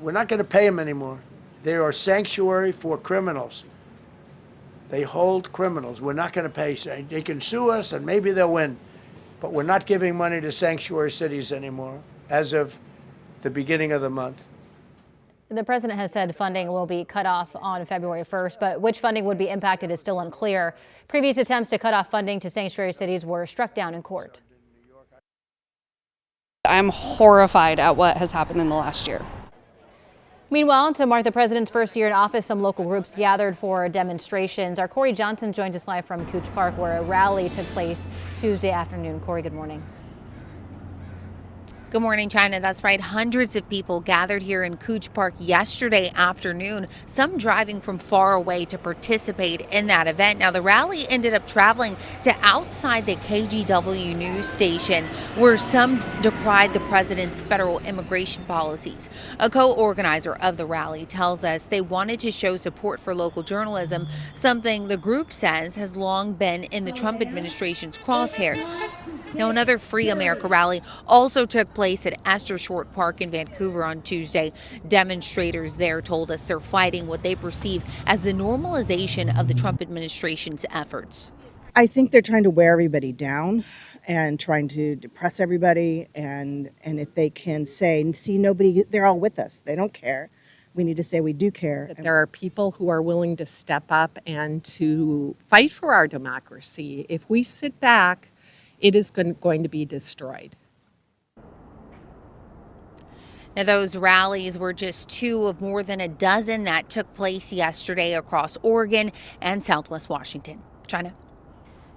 We're not going to pay them anymore. They are sanctuary for criminals. They hold criminals. We're not going to pay. They can sue us and maybe they'll win. But we're not giving money to sanctuary cities anymore as of the beginning of the month. The president has said funding will be cut off on February 1st, but which funding would be impacted is still unclear. Previous attempts to cut off funding to sanctuary cities were struck down in court. I'm horrified at what has happened in the last year. Meanwhile, to mark the president's first year in office, some local groups gathered for demonstrations. Our Corey Johnson joins us live from Couch Park, where a rally took place Tuesday afternoon. Corey, good morning. Good morning, China. That's right. Hundreds of people gathered here in Couch Park yesterday afternoon, some driving from far away to participate in that event. Now, the rally ended up traveling to outside the KGW news station, where some decried the president's federal immigration policies. A co-organizer of the rally tells us they wanted to show support for local journalism, something the group says has long been in the Trump administration's crosshairs. Now, another Free America rally also took place at Esther Short Park in Vancouver on Tuesday. Demonstrators there told us they're fighting what they perceive as the normalization of the Trump administration's efforts. I think they're trying to wear everybody down and trying to depress everybody. And if they can say, see, nobody, they're all with us. They don't care. We need to say we do care. That there are people who are willing to step up and to fight for our democracy. If we sit back, it is going to be destroyed. Now, those rallies were just two of more than a dozen that took place yesterday across Oregon and Southwest Washington. China.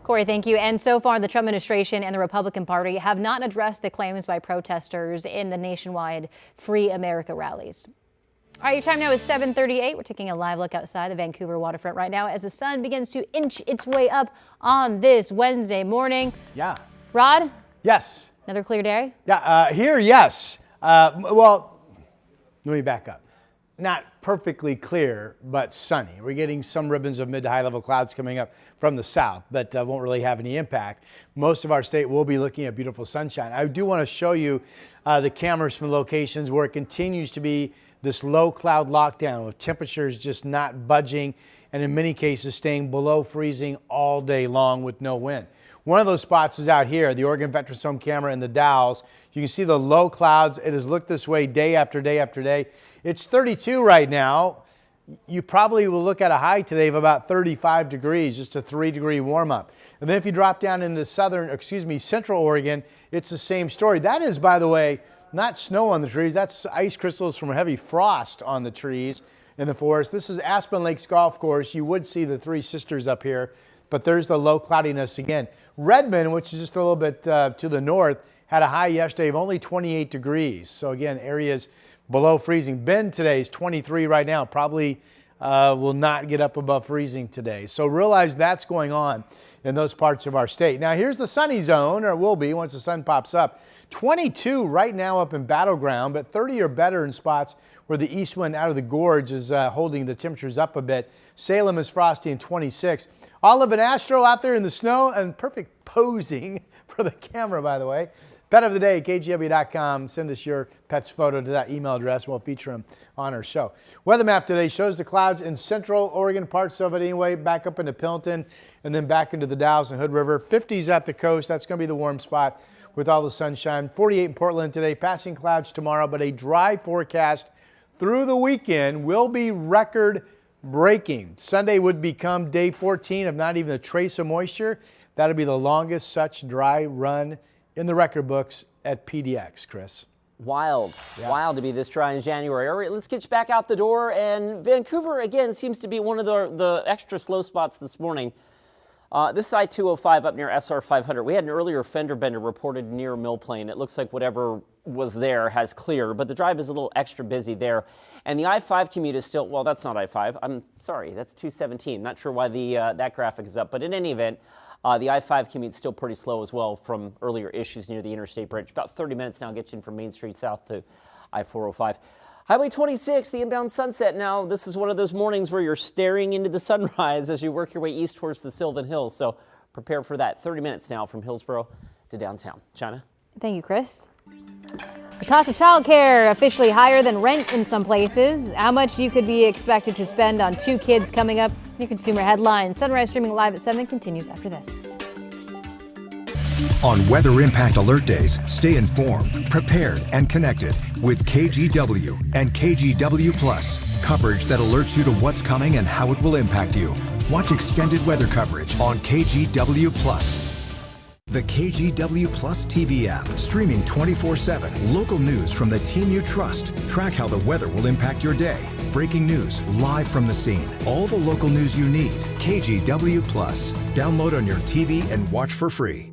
Corey, thank you. And so far, the Trump administration and the Republican Party have not addressed the claims by protesters in the nationwide Free America rallies. All right, your time now is 7:38. We're taking a live look outside the Vancouver waterfront right now as the sun begins to inch its way up on this Wednesday morning. Yeah. Rod? Yes. Another clear day? Yeah, here, yes. Well, let me back up. not perfectly clear, but sunny. We're getting some ribbons of mid to high level clouds coming up from the south, but won't really have any impact. Most of our state will be looking at beautiful sunshine. I do want to show you the cameras from locations where it continues to be this low cloud lockdown with temperatures just not budging and in many cases staying below freezing all day long with no wind. One of those spots is out here, the Oregon Veterans Home camera in the Dalles. You can see the low clouds. It has looked this way day after day after day. It's 32 right now. You probably will look at a high today of about 35 degrees, just a 3-degree warm up. And then if you drop down into central Oregon, it's the same story. That is, by the way, not snow on the trees. That's ice crystals from heavy frost on the trees in the forest. This is Aspen Lakes Golf Course. You would see the Three Sisters up here, but there's the low cloudiness again. Redmond, which is just a little bit to the north, had a high yesterday of only 28 degrees. So again, areas below freezing. Bend today is 23 right now. Probably will not get up above freezing today. So realize that's going on in those parts of our state. Now here's the sunny zone, or will be once the sun pops up. 22 right now up in Battleground, but 30 or better in spots where the east wind out of the gorge is holding the temperatures up a bit. Salem is frosty and 26. Olive and Astro out there in the snow and perfect posing for the camera, by the way. Pet of the day, KGW.com. Send us your pet's photo to that email address. We'll feature them on our show. Weather map today shows the clouds in central Oregon, parts of it anyway, back up into Pilton and then back into the Dalles and Hood River. 50s at the coast. That's going to be the warm spot with all the sunshine. 48 in Portland today, passing clouds tomorrow, but a dry forecast through the weekend will be record breaking. Sunday would become day 14 of not even a trace of moisture. That'll be the longest such dry run in the record books at PDX, Chris. Wild, wild to be this dry in January. All right, let's get you back out the door. And Vancouver, again, seems to be one of the extra slow spots this morning. This is I-205 up near SR 500. We had an earlier fender bender reported near Mill Plain. It looks like whatever was there has cleared, but the drive is a little extra busy there. And the I-5 commute is still, well, that's not I-5. I'm sorry, that's 217. Not sure why that graphic is up, but in any event, the I-5 commute is still pretty slow as well from earlier issues near the interstate bridge. About 30 minutes now, get you in from Main Street south to I-405. Highway 26, the inbound Sunset. Now, this is one of those mornings where you're staring into the sunrise as you work your way east towards the Sylvan Hills. So prepare for that. 30 minutes now from Hillsborough to downtown. China? Thank you, Chris. The cost of childcare officially higher than rent in some places. How much you could be expected to spend on 2 kids coming up. Your Consumer Headlines. Sunrise streaming live at 7 continues after this. On Weather Impact Alert Days, stay informed, prepared, and connected with KGW and KGW Plus. Coverage that alerts you to what's coming and how it will impact you. Watch extended weather coverage on KGW Plus. The KGW Plus TV app, streaming 24/7. Local news from the team you trust. Track how the weather will impact your day. Breaking news live from the scene. All the local news you need. KGW Plus. Download on your TV and watch for free.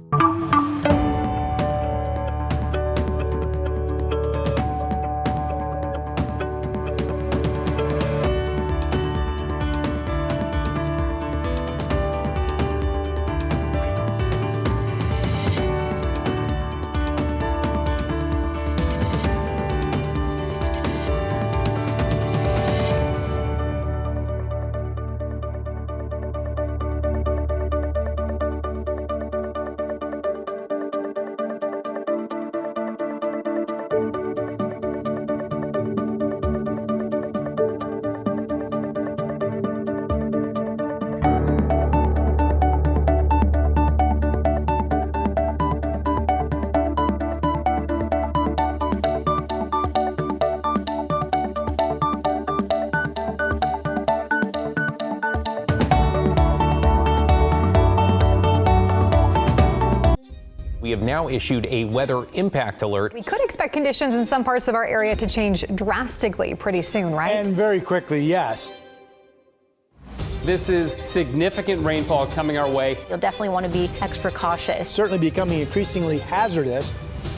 We have now issued a weather impact alert. We could expect conditions in some parts of our area to change drastically pretty soon, right? And very quickly, yes. This is significant rainfall coming our way. You'll definitely want to be extra cautious. Certainly becoming increasingly hazardous.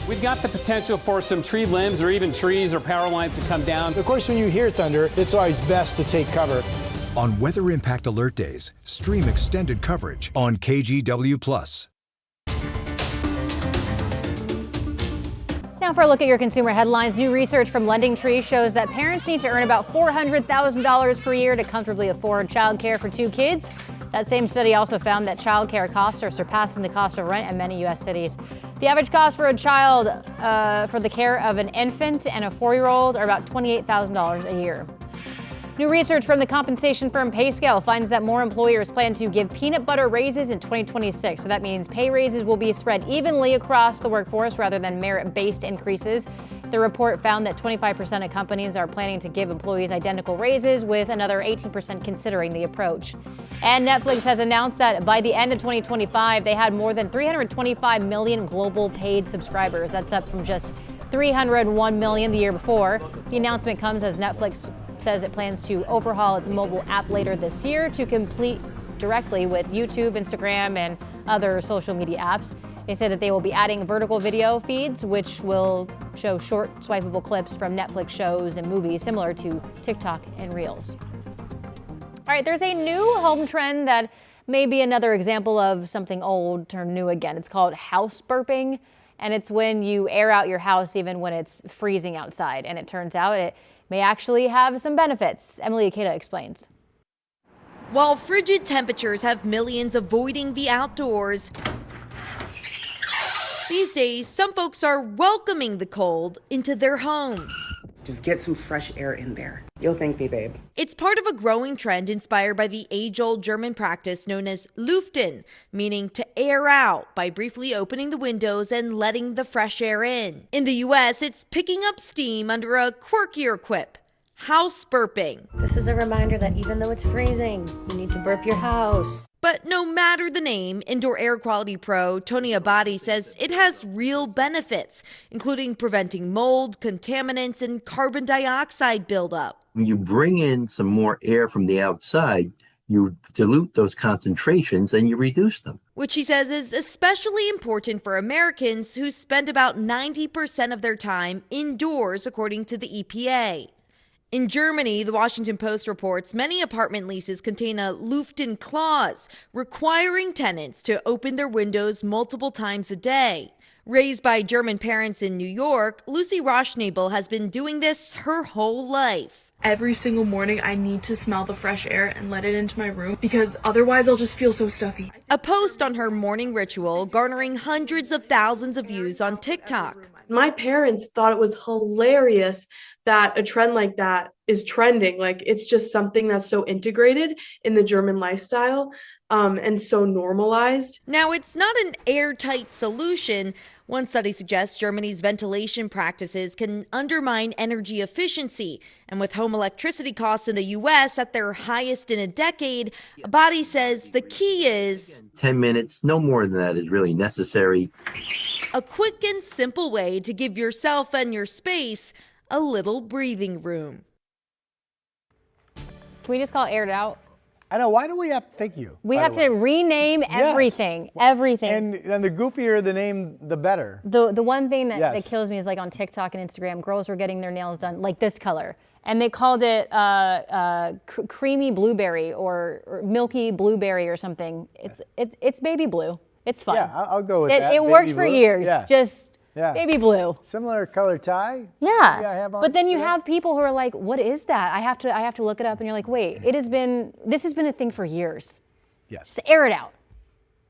We've got the potential for some tree limbs or even trees or power lines to come down. Of course, when you hear thunder, it's always best to take cover. On Weather Impact Alert Days, stream extended coverage on KGW Plus. Now Now for a look at your consumer headlines, new research from LendingTree shows that parents need to earn about $400,000 per year to comfortably afford childcare for 2 kids. That same study also found that childcare costs are surpassing the cost of rent in many U.S. cities. The average cost for a child for the care of an infant and a 4-year-old are about $28,000 a year. New research from the compensation firm PayScale finds that more employers plan to give peanut butter raises in 2026. So that means pay raises will be spread evenly across the workforce rather than merit-based increases. The report found that 25% of companies are planning to give employees identical raises, with another 18% considering the approach. And Netflix has announced that by the end of 2025, they had more than 325 million global paid subscribers. That's up from just 301 million the year before. The announcement comes as Netflix says it plans to overhaul its mobile app later this year to compete directly with YouTube, Instagram, and other social media apps. They say that they will be adding vertical video feeds, which will show short, swipeable clips from Netflix shows and movies similar to TikTok and Reels. All right, there's a new home trend that may be another example of something old turned new again. It's called house burping, and it's when you air out your house even when it's freezing outside. And it turns out it may actually have some benefits. Emily Ikeda explains. While frigid temperatures have millions avoiding the outdoors, these days some folks are welcoming the cold into their homes. Just get some fresh air in there. You'll thank me, babe. It's part of a growing trend inspired by the age-old German practice known as lüften, meaning to air out by briefly opening the windows and letting the fresh air in. In the U.S., it's picking up steam under a quirkier quip: house burping. This is a reminder that even though it's freezing, you need to burp your house. But no matter the name, indoor air quality pro Tony Abadi says it has real benefits, including preventing mold, contaminants, and carbon dioxide buildup. When you bring in some more air from the outside, you dilute those concentrations and you reduce them. Which he says is especially important for Americans who spend about 90% of their time indoors, according to the EPA. In Germany, the Washington Post reports many apartment leases contain a lüften clause, requiring tenants to open their windows multiple times a day. Raised by German parents in New York, Lucy Roschnabel has been doing this her whole life. Every single morning, I need to smell the fresh air and let it into my room because otherwise I'll just feel so stuffy. A post on her morning ritual garnering hundreds of thousands of views on TikTok. My parents thought it was hilarious that a trend like that is trending. Like, it's just something that's so integrated in the German lifestyle and so normalized. Now, it's not an airtight solution. One study suggests Germany's ventilation practices can undermine energy efficiency. And with home electricity costs in the U.S. at their highest in a decade, Abadi says the key is 10 minutes, no more than that, is really necessary. A quick and simple way to give yourself and your space a little breathing room. Can we just call it aired out? I know. Why do we have to? Thank you. We have to rename everything. Yes. Everything. And the goofier the name, the better. The one thing that kills me is, like, on TikTok and Instagram, girls were getting their nails done like this color, and they called it creamy blueberry or milky blueberry or something. It's baby blue. It's fun. Yeah, I'll go with that. It worked for years. Yeah. Just baby blue. Similar color tie. Yeah. I have on. But then you have people who are like, "What is that?" I have to look it up, and you're like, "Wait, this has been a thing for years." Yes. Just air it out.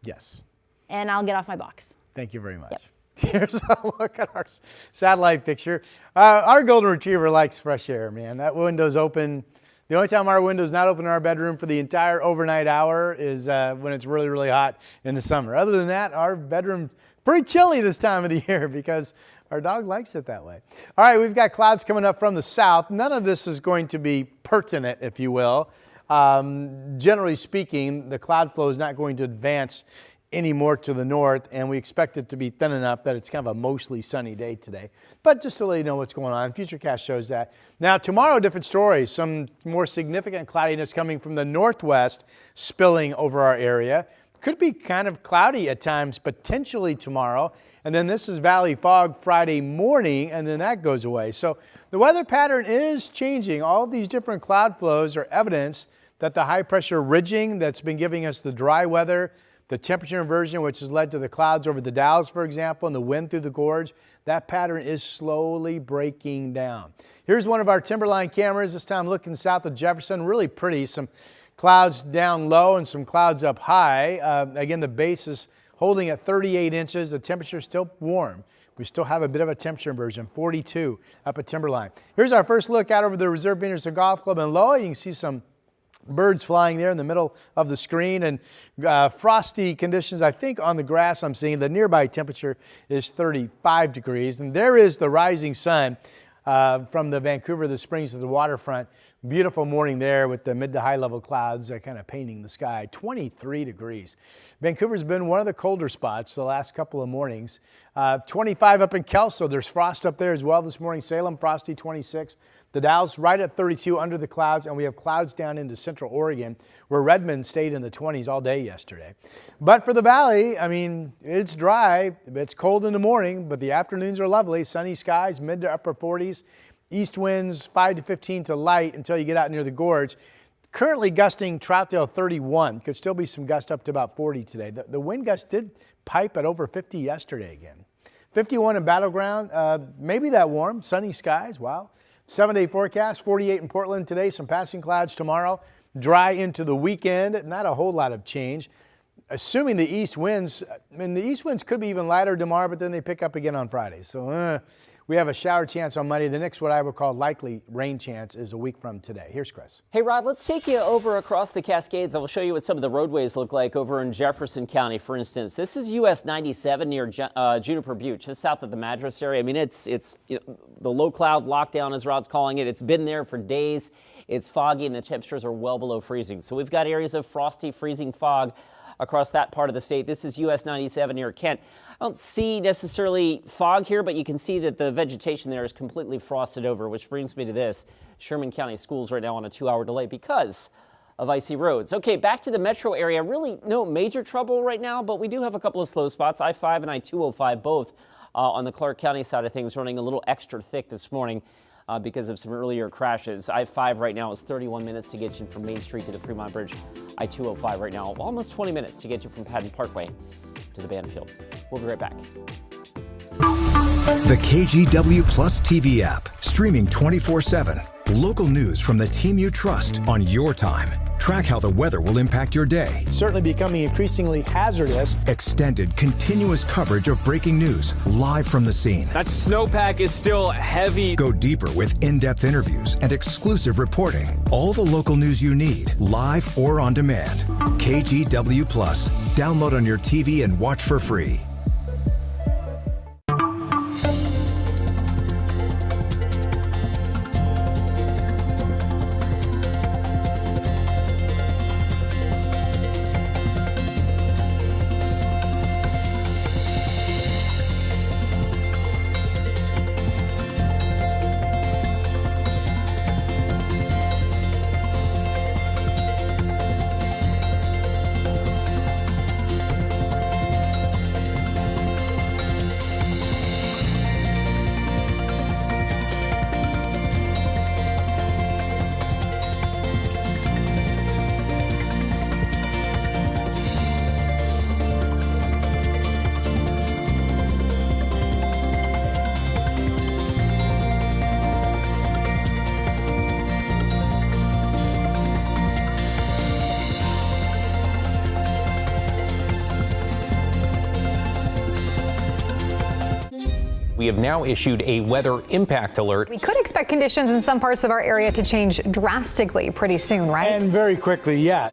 Yes. And I'll get off my box. Thank you very much. Yep. Here's a look at our satellite picture. Our golden retriever likes fresh air, man. That window's open. The only time our window's not open in our bedroom for the entire overnight hour is when it's really, really hot in the summer. Other than that, our bedroom's pretty chilly this time of the year because our dog likes it that way. All right, we've got clouds coming up from the south. None of this is going to be pertinent, if you will. Generally speaking, the cloud flow is not going to advance any more to the north, and we expect it to be thin enough that it's kind of a mostly sunny day today. But just to let you know what's going on, Futurecast shows that. Now, tomorrow, different story. Some more significant cloudiness coming from the northwest spilling over our area. Could be kind of cloudy at times, potentially tomorrow. And then this is valley fog Friday morning, and then that goes away. So the weather pattern is changing. All of these different cloud flows are evidence that the high pressure ridging that's been giving us the dry weather, The temperature inversion, which has led to the clouds over the Dalles, for example, and the wind through the gorge, that pattern is slowly breaking down. Here's one of our timberline cameras, this time looking south of Jefferson. Really pretty. Some clouds down low and some clouds up high. Again, the base is holding at 38 inches. The temperature is still warm. We still have a bit of a temperature inversion, 42 up at Timberline. Here's our first look out over the Reserve Vineyards Golf Club in Loa. You can see some birds flying there in the middle of the screen, and frosty conditions, I think, on the grass I'm seeing. The nearby temperature is 35 degrees, and there is the rising sun from the Vancouver, the Springs to the waterfront. Beautiful morning there with the mid to high level clouds kind of painting the sky. 23 degrees. Vancouver's been one of the colder spots the last couple of mornings. 25 up in Kelso. There's frost up there as well this morning. Salem, frosty, 26. The Dalles right at 32 under the clouds, and we have clouds down into central Oregon, where Redmond stayed in the 20s all day yesterday. But for the valley, I mean, it's dry. It's cold in the morning, but the afternoons are lovely. Sunny skies, mid to upper 40s. East winds 5 to 15 to light until you get out near the gorge. Currently gusting Troutdale 31. Could still be some gust up to about 40 today. The wind gust did pipe at over 50 yesterday again. 51 in Battleground, maybe that warm. Sunny skies, wow. 7-day forecast, 48 in Portland today. Some passing clouds tomorrow. Dry into the weekend. Not a whole lot of change. Assuming the east winds, the east winds could be even lighter tomorrow, but then they pick up again on Friday. So we have a shower chance on Monday. The next, what I would call likely rain chance, is a week from today. Here's Chris. Hey, Rod, let's take you over across the Cascades. I will show you what some of the roadways look like over in Jefferson County, for instance. This is US 97 near Juniper Butte, just south of the Madras area. I mean, it's the low cloud lockdown, as Rod's calling it. It's been there for days. It's foggy, and the temperatures are well below freezing. So we've got areas of frosty, freezing fog across that part of the state. This is US 97 near Kent. I don't see necessarily fog here, but you can see that the vegetation there is completely frosted over, which brings me to this. Sherman County schools right now on a 2-hour delay because of icy roads. Okay, back to the metro area. Really no major trouble right now, but we do have a couple of slow spots. I-5 and I-205 both on the Clark County side of things running a little extra thick this morning. Because of some earlier crashes. I-5 right now is 31 minutes to get you from Main Street to the Fremont Bridge. I-205 right now, almost 20 minutes to get you from Patton Parkway to the Banfield. We'll be right back. The KGW Plus TV app, streaming 24/7. Local news from the team you trust on your time. Track how the weather will impact your day. Certainly becoming increasingly hazardous. Extended, continuous coverage of breaking news live from the scene. That snowpack is still heavy. Go deeper with in-depth interviews and exclusive reporting. All the local news you need, live or on demand. KGW Plus. Download on your TV and watch for free. We have now issued a weather impact alert. We could expect conditions in some parts of our area to change drastically pretty soon, right? And very quickly, yeah.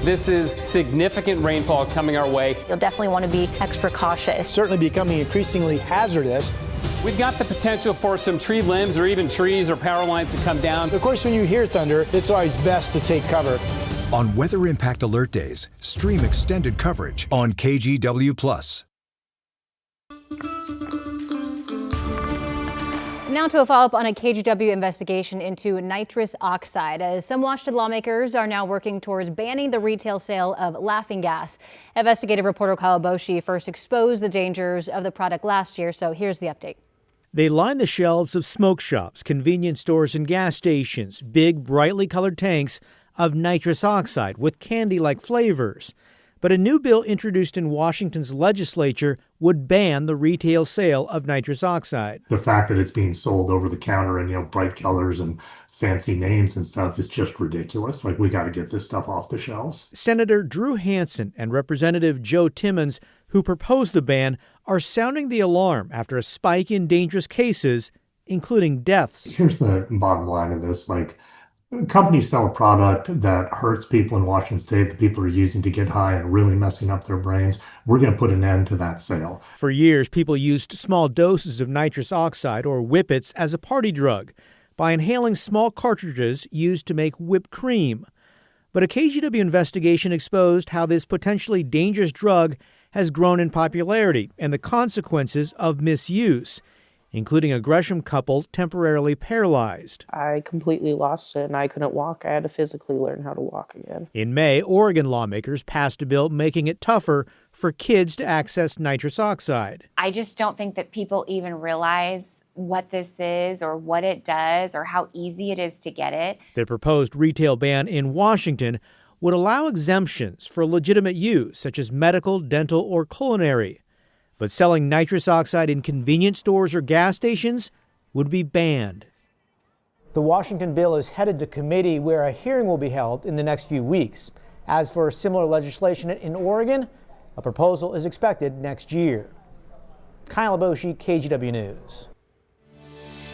This is significant rainfall coming our way. You'll definitely want to be extra cautious. Certainly becoming increasingly hazardous. We've got the potential for some tree limbs or even trees or power lines to come down. Of course, when you hear thunder, it's always best to take cover. On Weather Impact Alert Days, stream extended coverage on KGW Plus. Now to a follow-up on a KGW investigation into nitrous oxide, as some Washington lawmakers are now working towards banning the retail sale of laughing gas. Investigative reporter Kyle Boshi first exposed the dangers of the product last year, so here's the update. They line the shelves of smoke shops, convenience stores, and gas stations, big, brightly colored tanks of nitrous oxide with candy-like flavors. But a new bill introduced in Washington's legislature would ban the retail sale of nitrous oxide. The fact that it's being sold over the counter in, bright colors and fancy names and stuff is just ridiculous. Like, we got to get this stuff off the shelves. Senator Drew Hansen and Representative Joe Timmons, who proposed the ban, are sounding the alarm after a spike in dangerous cases, including deaths. Here's the bottom line of this. Companies sell a product that hurts people in Washington State that people are using to get high and really messing up their brains. We're going to put an end to that sale. For years, people used small doses of nitrous oxide, or whippets, as a party drug by inhaling small cartridges used to make whipped cream. But a KGW investigation exposed how this potentially dangerous drug has grown in popularity and the consequences of misuse, including a Gresham couple temporarily paralyzed. I completely lost it and I couldn't walk. I had to physically learn how to walk again. In May, Oregon lawmakers passed a bill making it tougher for kids to access nitrous oxide. I just don't think that people even realize what this is or what it does or how easy it is to get it. The proposed retail ban in Washington would allow exemptions for legitimate use, such as medical, dental, or culinary. But selling nitrous oxide in convenience stores or gas stations would be banned. The Washington bill is headed to committee, where a hearing will be held in the next few weeks. As for similar legislation in Oregon, a proposal is expected next year. Kyle Aboshi, KGW News.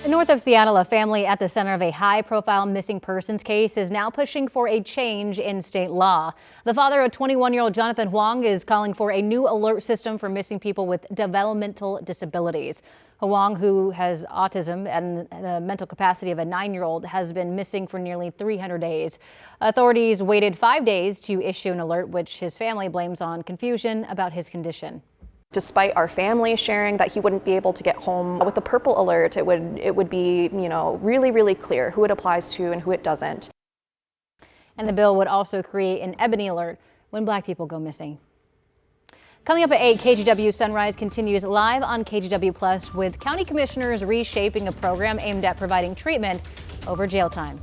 North of Seattle, a family at the center of a high-profile missing persons case is now pushing for a change in state law. The father of 21-year-old Jonathan Huang is calling for a new alert system for missing people with developmental disabilities. Huang, who has autism and the mental capacity of a 9-year-old, has been missing for nearly 300 days. Authorities waited 5 days to issue an alert, which his family blames on confusion about his condition. Despite our family sharing that he wouldn't be able to get home, with the purple alert, it would be, really, really clear who it applies to and who it doesn't. And the bill would also create an ebony alert when Black people go missing. Coming up at 8, KGW Sunrise continues live on KGW Plus with county commissioners reshaping a program aimed at providing treatment over jail time.